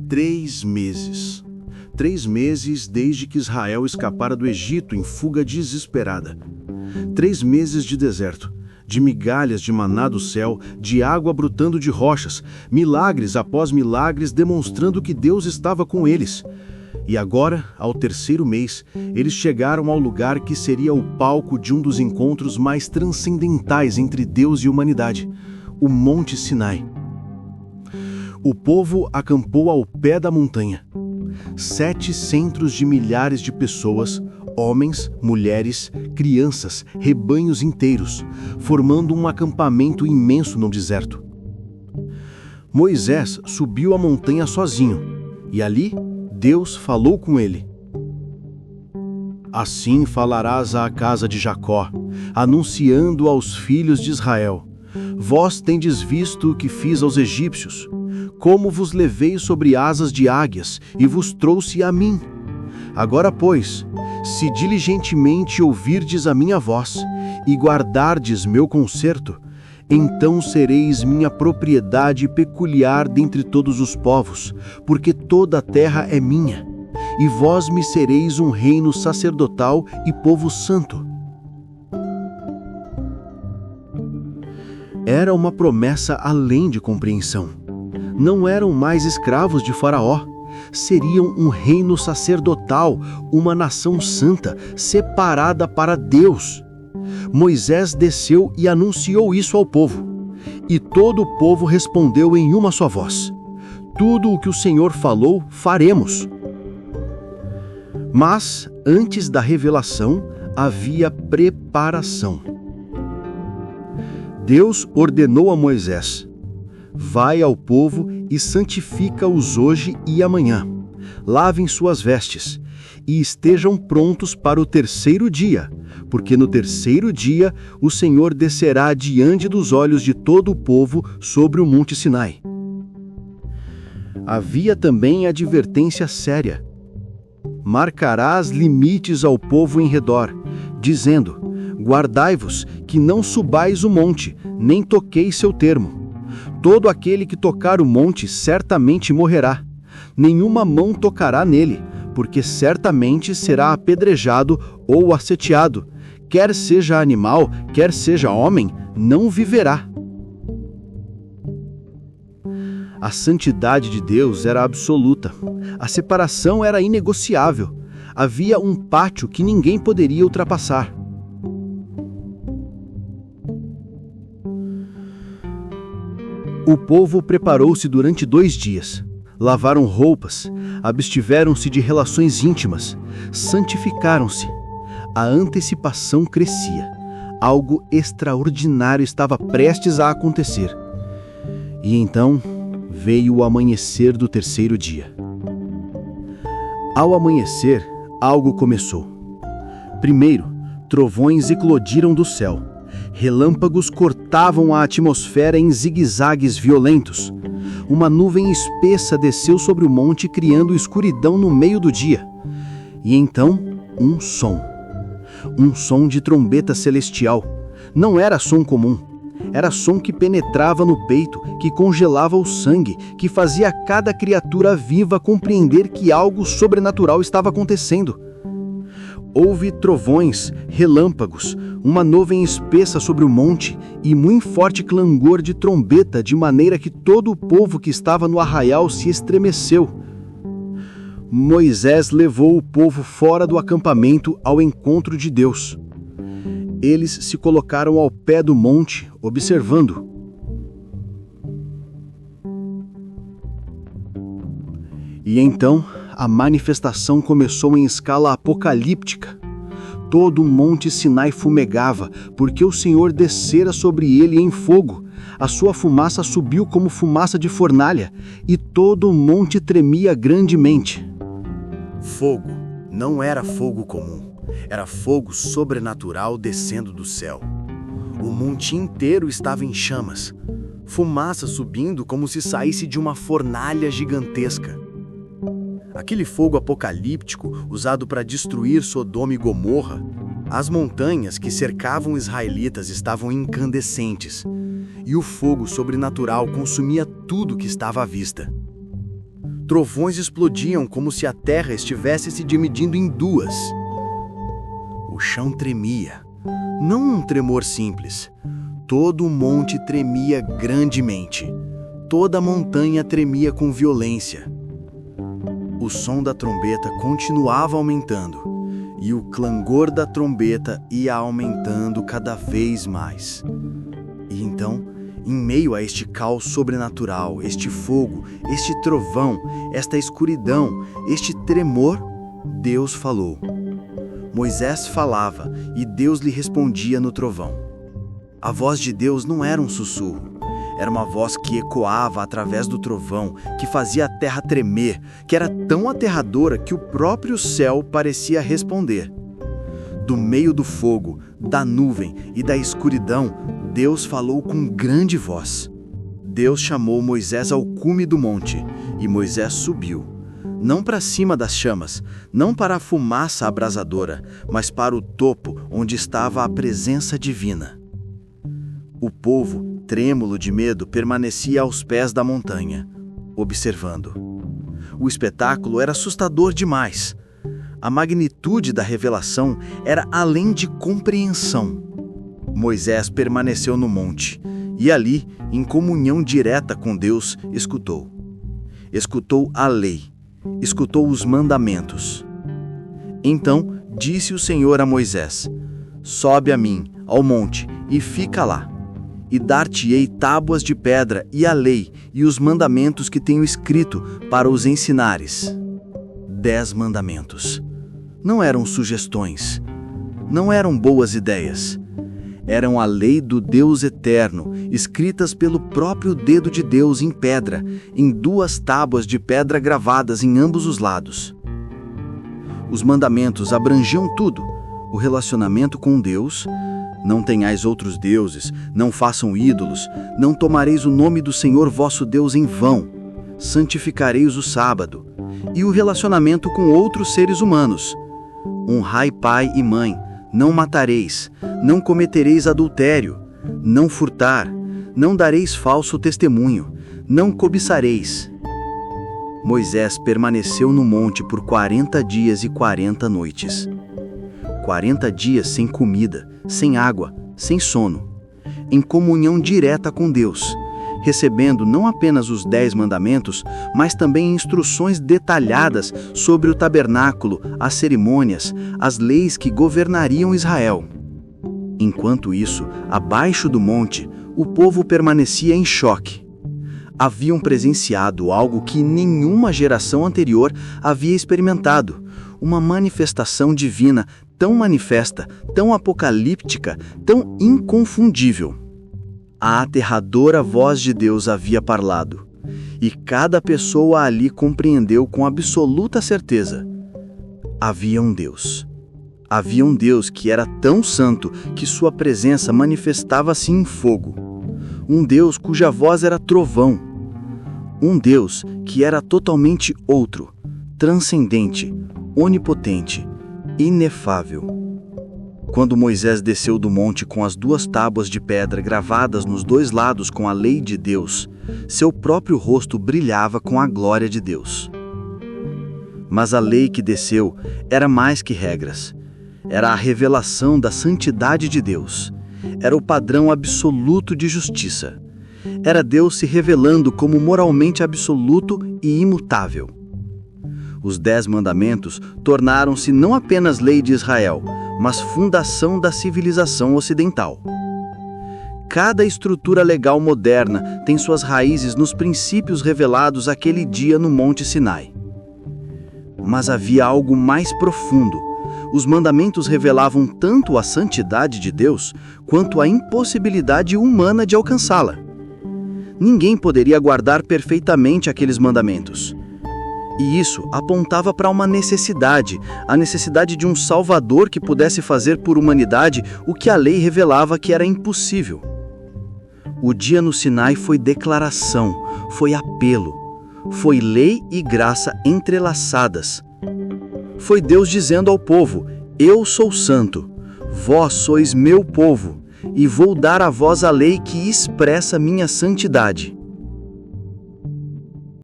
3 meses. 3 meses desde que Israel escapara do Egito em fuga desesperada. 3 meses de deserto, de migalhas de maná do céu, de água brotando de rochas, milagres após milagres demonstrando que Deus estava com eles. E agora, ao 3º mês, eles chegaram ao lugar que seria o palco de um dos encontros mais transcendentais entre Deus e humanidade, o Monte Sinai. O povo acampou ao pé da montanha. 7 centros de milhares de pessoas, homens, mulheres, crianças, rebanhos inteiros, formando um acampamento imenso no deserto. Moisés subiu a montanha sozinho, e ali Deus falou com ele. Assim falarás à casa de Jacó, anunciando aos filhos de Israel: Vós tendes visto o que fiz aos egípcios, como vos levei sobre asas de águias e vos trouxe a mim. Agora, pois, se diligentemente ouvirdes a minha voz e guardardes meu concerto, então sereis minha propriedade peculiar dentre todos os povos, porque toda a terra é minha, e vós me sereis um reino sacerdotal e povo santo. Era uma promessa além de compreensão. Não eram mais escravos de Faraó. Seriam um reino sacerdotal, uma nação santa, separada para Deus. Moisés desceu e anunciou isso ao povo. E todo o povo respondeu em uma só voz: Tudo o que o Senhor falou, faremos. Mas, antes da revelação, havia preparação. Deus ordenou a Moisés: Vai ao povo e santifica-os hoje e amanhã. Lavem suas vestes e estejam prontos para o 3º dia, porque no 3º dia o Senhor descerá diante dos olhos de todo o povo sobre o Monte Sinai. Havia também advertência séria. Marcarás limites ao povo em redor, dizendo: Guardai-vos, que não subais o monte, nem toqueis seu termo. Todo aquele que tocar o monte certamente morrerá. Nenhuma mão tocará nele, porque certamente será apedrejado ou asseteado. Quer seja animal, quer seja homem, não viverá. A santidade de Deus era absoluta. A separação era inegociável. Havia um pátio que ninguém poderia ultrapassar. O povo preparou-se durante 2 dias. Lavaram roupas, abstiveram-se de relações íntimas, santificaram-se. A antecipação crescia. Algo extraordinário estava prestes a acontecer. E então veio o amanhecer do 3º dia. Ao amanhecer, algo começou. Primeiro, trovões eclodiram do céu. Relâmpagos cortavam a atmosfera em zigue-zagues violentos. Uma nuvem espessa desceu sobre o monte, criando escuridão no meio do dia. E então, um som. Um som de trombeta celestial. Não era som comum. Era som que penetrava no peito, que congelava o sangue, que fazia cada criatura viva compreender que algo sobrenatural estava acontecendo. Houve trovões, relâmpagos, uma nuvem espessa sobre o monte e muito forte clangor de trombeta, de maneira que todo o povo que estava no arraial se estremeceu. Moisés levou o povo fora do acampamento ao encontro de Deus. Eles se colocaram ao pé do monte, observando. E então, a manifestação começou em escala apocalíptica. Todo o Monte Sinai fumegava, porque o Senhor descera sobre ele em fogo. A sua fumaça subiu como fumaça de fornalha, e todo o monte tremia grandemente. Fogo não era fogo comum, era fogo sobrenatural descendo do céu. O monte inteiro estava em chamas, fumaça subindo como se saísse de uma fornalha gigantesca. Aquele fogo apocalíptico usado para destruir Sodoma e Gomorra, as montanhas que cercavam os israelitas estavam incandescentes, e o fogo sobrenatural consumia tudo que estava à vista. Trovões explodiam como se a terra estivesse se dividindo em duas. O chão tremia, não um tremor simples. Todo o monte tremia grandemente. Toda a montanha tremia com violência. O som da trombeta continuava aumentando, e o clangor da trombeta ia aumentando cada vez mais. E então, em meio a este caos sobrenatural, este fogo, este trovão, esta escuridão, este tremor, Deus falou. Moisés falava e Deus lhe respondia no trovão. A voz de Deus não era um sussurro, era uma voz que ecoava através do trovão, que fazia a terra tremer, que era tão aterradora que o próprio céu parecia responder. Do meio do fogo, da nuvem e da escuridão, Deus falou com grande voz. Deus chamou Moisés ao cume do monte, e Moisés subiu. Não para cima das chamas, não para a fumaça abrasadora, mas para o topo onde estava a presença divina. O povo, trêmulo de medo, permanecia aos pés da montanha, observando. O espetáculo era assustador demais. A magnitude da revelação era além de compreensão. Moisés permaneceu no monte e ali, em comunhão direta com Deus, escutou. Escutou a lei, escutou os mandamentos. Então disse o Senhor a Moisés: sobe a mim, ao monte, e fica lá. E dar-te-ei tábuas de pedra e a lei e os mandamentos que tenho escrito para os ensinares. 10 mandamentos. Não eram sugestões, não eram boas ideias. Eram a lei do Deus eterno, escritas pelo próprio dedo de Deus em pedra, em 2 tábuas de pedra gravadas em ambos os lados. Os mandamentos abrangiam tudo: o relacionamento com Deus, não tenhais outros deuses, não façam ídolos, não tomareis o nome do Senhor vosso Deus em vão, santificareis o sábado, e o relacionamento com outros seres humanos. Honrai pai e mãe, não matareis, não cometereis adultério, não furtar, não dareis falso testemunho, não cobiçareis. Moisés permaneceu no monte por 40 dias e 40 noites. 40 dias sem comida, sem água, sem sono, em comunhão direta com Deus, recebendo não apenas os 10 mandamentos, mas também instruções detalhadas sobre o tabernáculo, as cerimônias, as leis que governariam Israel. Enquanto isso, abaixo do monte, o povo permanecia em choque. Haviam presenciado algo que nenhuma geração anterior havia experimentado, uma manifestação divina tão manifesta, tão apocalíptica, tão inconfundível. A aterradora voz de Deus havia parlado, e cada pessoa ali compreendeu com absoluta certeza. Havia um Deus. Havia um Deus que era tão santo que sua presença manifestava-se em fogo. Um Deus cuja voz era trovão. Um Deus que era totalmente outro, transcendente, onipotente, inefável. Quando Moisés desceu do monte com as 2 tábuas de pedra gravadas nos 2 lados com a lei de Deus, seu próprio rosto brilhava com a glória de Deus. Mas a lei que desceu era mais que regras. Era a revelação da santidade de Deus. Era o padrão absoluto de justiça. Era Deus se revelando como moralmente absoluto e imutável. Os 10 mandamentos tornaram-se não apenas lei de Israel, mas fundação da civilização ocidental. Cada estrutura legal moderna tem suas raízes nos princípios revelados aquele dia no Monte Sinai. Mas havia algo mais profundo. Os mandamentos revelavam tanto a santidade de Deus, quanto a impossibilidade humana de alcançá-la. Ninguém poderia guardar perfeitamente aqueles mandamentos. E isso apontava para uma necessidade, a necessidade de um Salvador que pudesse fazer por humanidade o que a lei revelava que era impossível. O dia no Sinai foi declaração, foi apelo, foi lei e graça entrelaçadas. Foi Deus dizendo ao povo: eu sou santo, vós sois meu povo, e vou dar a vós a lei que expressa minha santidade.